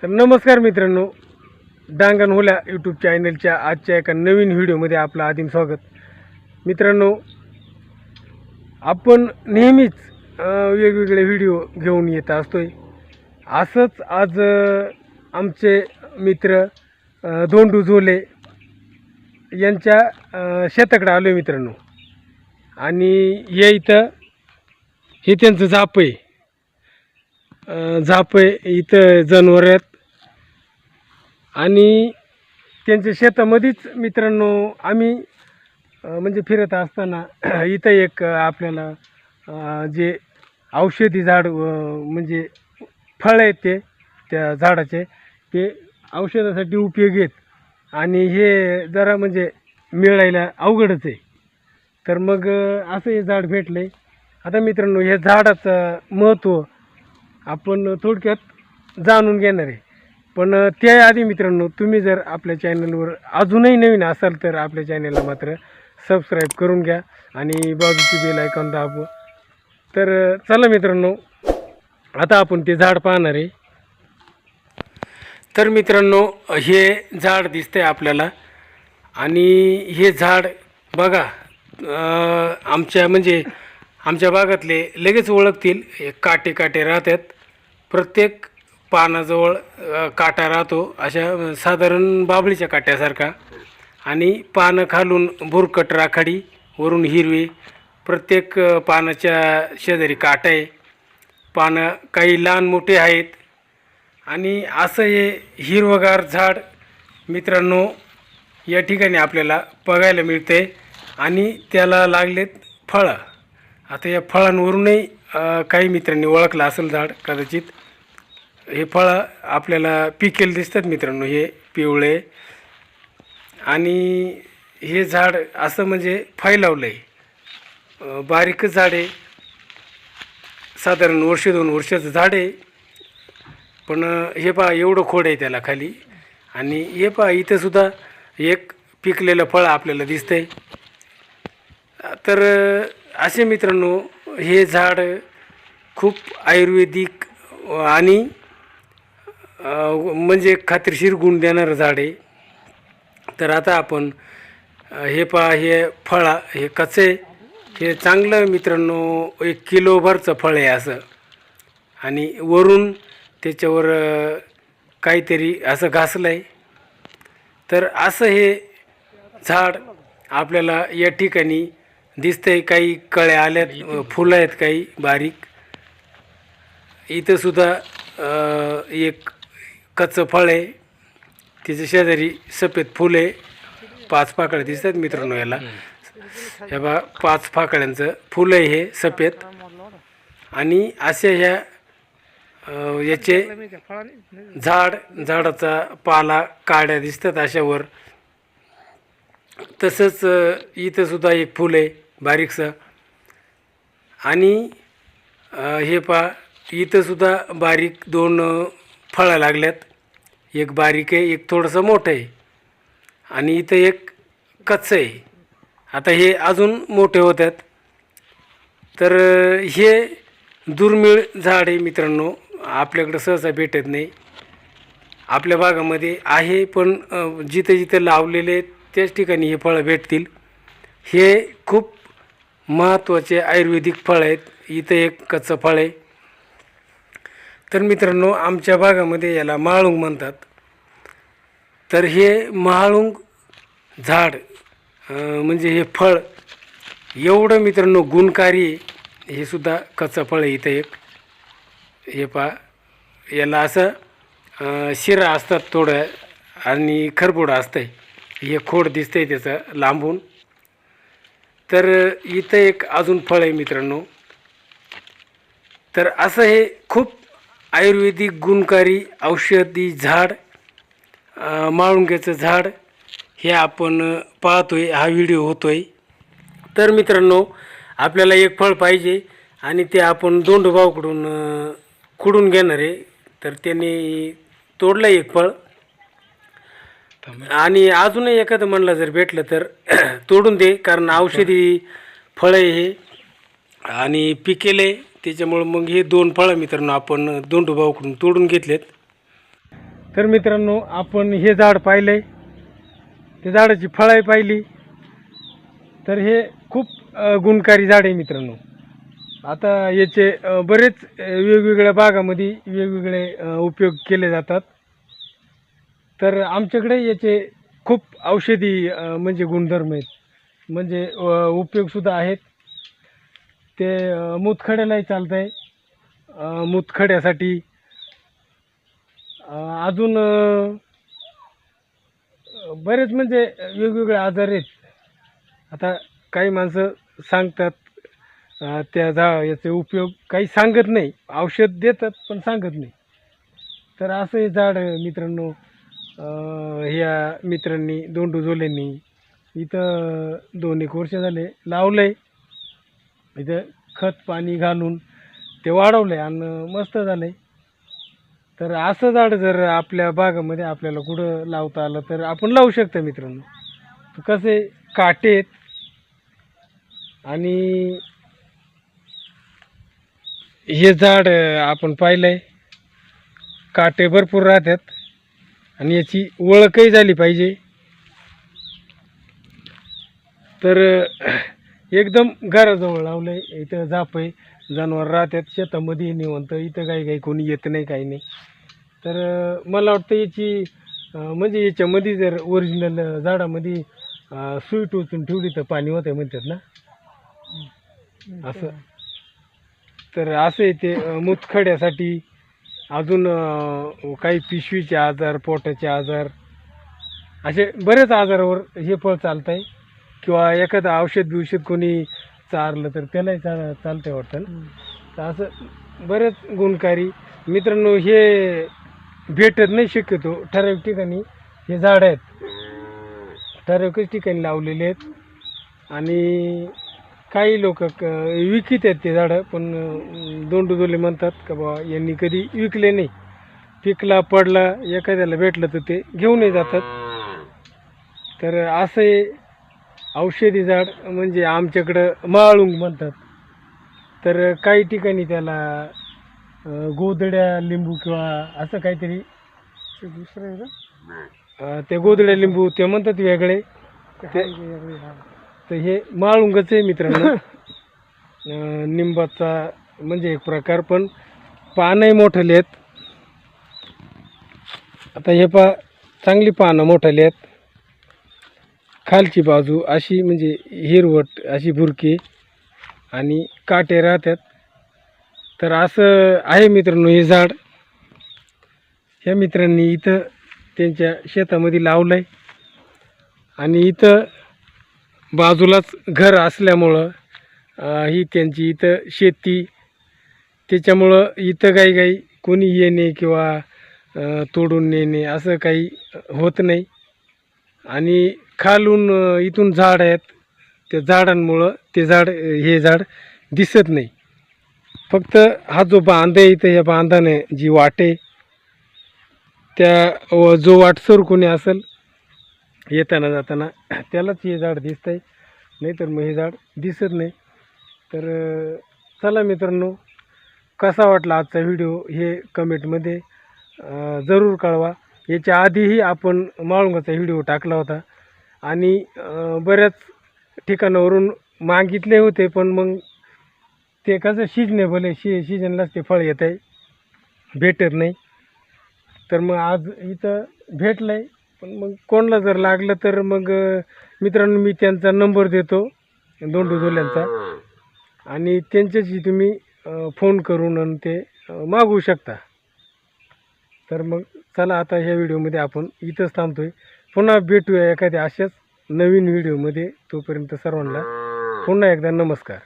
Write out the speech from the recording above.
तर नमस्कार मित्रांनो, डांगण होल्या यूट्यूब चॅनलच्या आजच्या एका नवीन व्हिडिओमध्ये आपलं आदिम स्वागत. मित्रांनो, आपण नेहमीच वेगवेगळे व्हिडिओ घेऊन येत असतोय. असंच आज आमचे मित्र धोंडू झोले यांच्या शेताकडे आलो आहे मित्रांनो. आणि हे इथं हे त्यांचं झाप आहे इथं जनावर आहेत. आणि त्यांच्या शेतामध्येच मित्रांनो आम्ही म्हणजे फिरत असताना इथं एक आपल्याला जे औषधी झाड म्हणजे फळ आहेत ते त्या झाडाचे ते औषधासाठी उपयोगी आहेत. आणि हे जरा म्हणजे मिळायला अवघडच आहे. तर मग असं हे झाड भेटलं आहे. आता मित्रांनो, हे झाडाचं महत्त्व आपण थोडक्यात जाणून घेणार आहे. पण त्याआधी मित्रांनो, तुम्ही जर आपल्या चॅनलवर अजूनही नवीन असाल तर आपल्या चॅनलला मात्र सबस्क्राईब करून घ्या आणि बाजूची बेल आयकॉन दाबवा. तर चला मित्रांनो, आता आपण ते झाड पाहणार आहे. तर मित्रांनो, हे झाड दिसतंय आपल्याला. आणि हे झाड बघा, आमच्या भागातले लगेच ओळखतील. हे काटे काटे राहतात. प्रत्येक पानाजवळ काटा राहतो, अशा साधारण बाभळीच्या काट्यासारखा. आणि पानं खालून भुरकट राखाडी, वरून हिरवी. प्रत्येक पानाच्या शेजारी काटा आहे. पानं काही लहान मोठे आहेत. आणि असं हे हिरवगार झाड मित्रांनो या ठिकाणी आपल्याला बघायला मिळते. आणि त्याला लागलेत फळं. आता या फळांवरूनही काही मित्रांनी ओळखलं असेल झाड कदाचित. हे फळं आपल्याला पिकेल दिसतात मित्रांनो, हे पिवळे. आणि हे झाड असं म्हणजे फैलावलं आहे. बारीकच झाड आहे, साधारण वर्ष 2 वर्षाचं झाड आहे. पण हे पहा एवढं खोड आहे त्याला खाली. आणि हे पहा इथंसुद्धा एक पिकलेलं फळ आपल्याला दिसतंय. तर असे मित्रांनो हे झाड खूप आयुर्वेदिक आणि म्हणजे खात्रीशीर गुण देणारं झाड आहे. तर आता आपण हे पहा, हे फळं हे कच्चे, हे चांगलं मित्रांनो 1 किलोभरचं फळ आहे असं. आणि वरून त्याच्यावर काहीतरी असं घासलं आहे. तर असं हे झाड आपल्याला या ठिकाणी दिसतंय. काही कळ्या आल्यात, फुलं आहेत काही बारीक. इथंसुद्धा एक कच्चं फळ आहे, त्याच्या शेजारी सफेद फुलं आहे. 5 पाकळ्या दिसतात मित्रांनो याला. हे बघा 5 पाकळ्यांचं फुलं आहे हे सफेद. आणि अशा ह्या याचे झाडाचा पाला काड्या दिसतात अशावर. तसंच इथंसुद्धा एक फुलं आहे बारीकसं. आणि हे पहा इथंसुद्धा बारीक 2 फळं लागल्यात. एक बारीक आहे, एक थोडंसं मोठं आहे. आणि इथं एक कच्चं आहे. आता हे अजून मोठे होतात. तर हे दुर्मिळ झाड आहे मित्रांनो, आपल्याकडं सहसा भेटत नाही. आपल्या भागामध्ये आहे, पण जिथं जिथं लावलेले त्याच ठिकाणी हे फळं भेटतील. हे खूप महत्त्वाचे आयुर्वेदिक फळ आहेत. इथं एक कच्चं फळ आहे. तर मित्रांनो, आमच्या भागामध्ये याला महाळुंग म्हणतात. तर हे महाळुंग झाड म्हणजे हे फळ एवढं मित्रांनो गुणकारी आहे. हे सुद्धा कच्चं फळ आहे इथं एक. हे पहा, याला असं शिरा असतात थोडं आणि खरबुडं असतं आहे. हे खोड दिसतं आहे त्याचं लांबून. तर इथं एक अजून फळ आहे मित्रांनो. तर असं हे खूप आयुर्वेदिक गुणकारी औषधी झाड महाळुंग्याचं झाड हे आपण पाहतोय, हा व्हिडिओ होतोय. तर मित्रांनो, आपल्याला एक फळ पाहिजे आणि ते आपण धोंडूभाऊकडून खुडून घेणार आहे. तर त्यांनी तोडलं एक फळ. आणि अजूनही एखादं म्हणलं जर भेटलं तर तोडून दे, कारण औषधी फळ आहे हे आणि पिकेले. त्याच्यामुळं मग हे 2 फळं मित्रांनो आपण धोंडूभाऊकडून तोडून घेतलेत. तर मित्रांनो, आपण हे झाड पाहिलंय, ते झाडाची फळं पाहिली, तर हे खूप गुणकारी झाड आहे मित्रांनो. आता याचे बरेच वेगवेगळ्या भागामध्ये वेगवेगळे उपयोग केले जातात. तर आमच्याकडे याचे खूप औषधी म्हणजे गुणधर्म आहेत, म्हणजे उपयोगसुद्धा आहेत. ते मुतखड्यालाही चालत आहे. मुतखड्यासाठी अजून बरेच म्हणजे वेगवेगळे आजार आहेत. आता काही माणसं सांगतात याचे उपयोग, काही सांगत नाही, औषध देतात पण सांगत नाही. तर असं हे झाड मित्रांनो, ह्या मित्रांनी दोंडू जोलेंनी इथं 2-1 वर्ष झाले लावलं आहे. इथं खत पाणी घालून ते वाढवलं आहे आणि मस्त झालं आहे. तर असं झाड जर आपल्या बागामध्ये आपल्याला कुठं लावता आलं तर आपण लावू शकतो मित्रांनो. कसे काटे आहेत आणि हे झाड आपण पाहिलं आहे, काटे भरपूर राहतात आणि याची ओळखही झाली पाहिजे. तर एकदम घराजवळ लावलं आहे. इथं झाप आहे, जनावर राहतात शेतामध्ये निवंत, इथं काही कोणी येत नाही, काही नाही. तर मला वाटतं याची म्हणजे याच्यामध्ये जर ओरिजिनल झाडामध्ये सुई टोचून ठेवली तर पाणी होते म्हणतात ना, असं. तर असं ते मुतखड्यासाठी, अजून काही पिशवीचे आजार, पोटाचे आजार, असे बरेच आजारावर हे फळ चालतं आहे. किंवा एखादं औषध कोणी चारलं तर त्यालाही चालतंय वाटतं ना. तर असं बरेच गुणकारी मित्रांनो. हे भेटत नाही शक्यतो, ठराविक ठिकाणी हे झाडं आहेत, ठराविकच ठिकाणी लावलेले आहेत. आणि काही लोक विकत आहेत ते झाडं, पण दोंडू जोले म्हणतात का बा यांनी कधी विकले नाही, पिकला पडला एखाद्याला भेटलं तर ते घेऊनही जातात. तर असे औषधी झाड म्हणजे आमच्याकडं माळुंग म्हणतात. तर काही ठिकाणी त्याला गोधड्या लिंबू किंवा असं काहीतरी दुसरं आहे का, ते गोधड्या लिंबू ते म्हणतात वेगळे ते. तर हे माळुंगच आहे मित्रांनो. निंबाचा म्हणजे एक प्रकार, पण पानंही मोठाले आहेत. आता हे चांगली पानं मोठाली आहेत. खालची बाजू अशी म्हणजे हिरवट अशी भुरकी आणि काटे राहतात. तर असं आहे मित्रांनो हे झाड. ह्या मित्रांनी इथं त्यांच्या शेतामध्ये लावलं आहे आणि इथं बाजूलाच घर असल्यामुळं ही त्यांची इथं शेती, त्याच्यामुळं इथं काही कोणी येणे किंवा तोडून नेणे असं काही होत नाही. आणि खालून इथून झाड आहेत, त्या झाडांमुळं हे झाड दिसत नाही. फक्त हा जो बांध आहे इथं, या बांधाने जी वाटे त्या जो वाट सर कोणी असेल येताना जाताना त्यालाच हे झाड दिसतं आहे, नाहीतर मग हे झाड दिसत नाही. तर चला मित्रांनो, कसा वाटला आजचा व्हिडिओ हे कमेंटमध्ये जरूर कळवा. याच्या आधीही आपण माळुंगाचा व्हिडिओ टाकला होता आणि बऱ्याच ठिकाणावरून मागितले होते, पण मग ते कसं सिजनेबल आहे, सीजनलाच ते फळ येत आहे, भेटत नाही. तर मग आज इथं भेटलं आहे. पण मग कोणाला जर लागलं तर मग मित्रांनो मी त्यांचा नंबर देतो दोंडू जोल्यांचा, आणि त्यांच्याशी तुम्ही फोन करून आणि ते मागवू शकता. तर मग चला, आता ह्या व्हिडिओमध्ये आपण इथंच थांबतोय. पुन्हा भेटूया एखाद्या अशाच नवीन व्हिडिओमध्ये. तोपर्यंत सर्वांना पुन्हा एकदा नमस्कार.